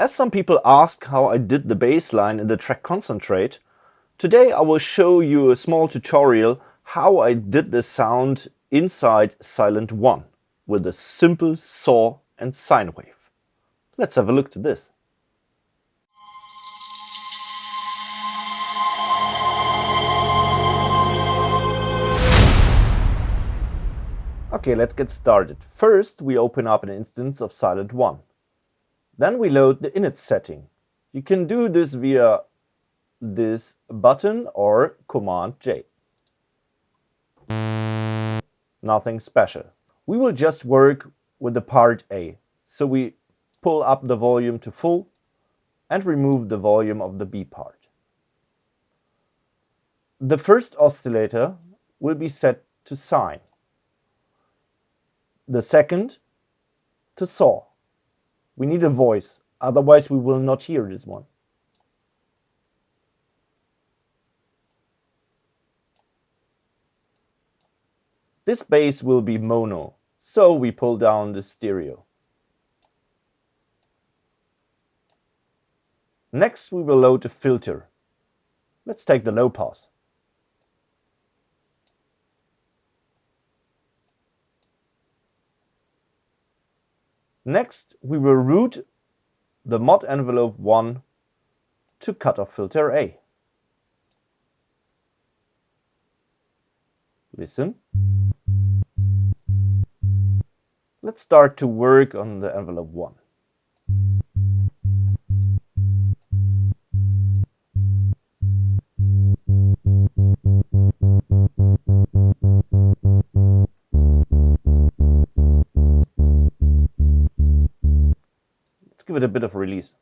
As some people ask how I did the bass line in the track Concentrate, today I will show you a small tutorial how I did the sound inside Sylenth1 with a simple saw and sine wave. Let's have a look to this. Okay, let's get started. First, we open up an instance of Sylenth1. Then we load the init setting. You can do this via this button or Command J. Nothing special. We will just work with the part A. So we pull up the volume to full and remove the volume of the B part. The first oscillator will be set to sine. The second to saw. We need a voice, otherwise we will not hear this one. This bass will be mono, so we pull down the stereo. Next we will load the filter. Let's take the low pass. Next, we will route the mod envelope 1 to cutoff filter A. Listen. Let's start to work on the envelope 1. Give it a bit of release.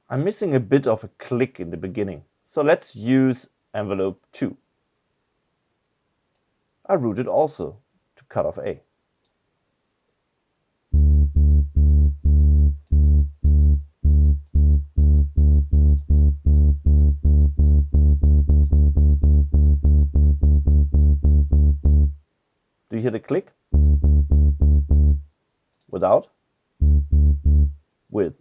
I'm missing a bit of a click in the beginning, so let's use envelope 2. I route it also to cut off A. Do you hear the click? Without? With.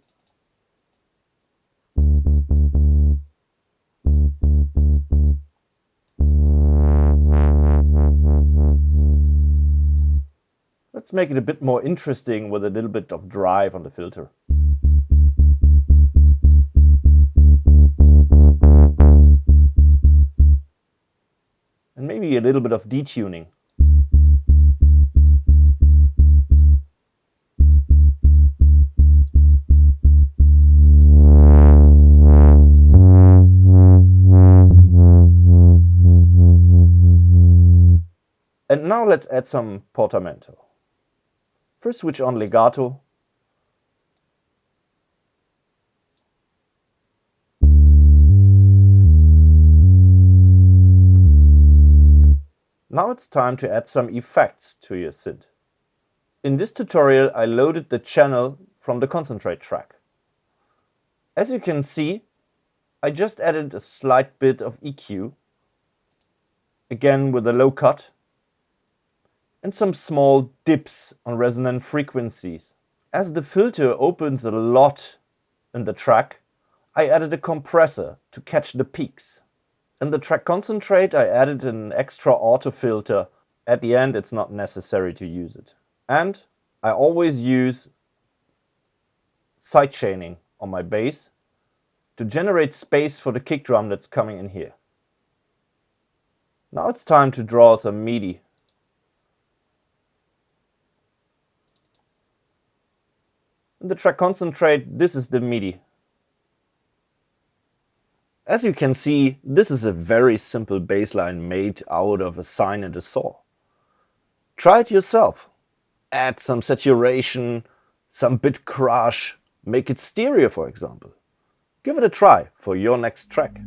Let's make it a bit more interesting with a little bit of drive on the filter. And maybe a little bit of detuning. And now let's add some portamento. First switch on legato. Now it's time to add some effects to your synth. In this tutorial I loaded the channel from the Concentrate track. As you can see, I just added a slight bit of EQ, again with a low cut, and some small dips on resonant frequencies. As the filter opens a lot in the track, I added a compressor to catch the peaks. In the track Concentrate, I added an extra auto filter. At the end, it's not necessary to use it. And I always use sidechaining on my bass to generate space for the kick drum that's coming in here. Now it's time to draw some MIDI. In the track Concentrate, this is the MIDI. As you can see, this is a very simple bass line made out of a sine and a saw. Try it yourself. Add some saturation, some bit crush, make it stereo for example. Give it a try for your next track.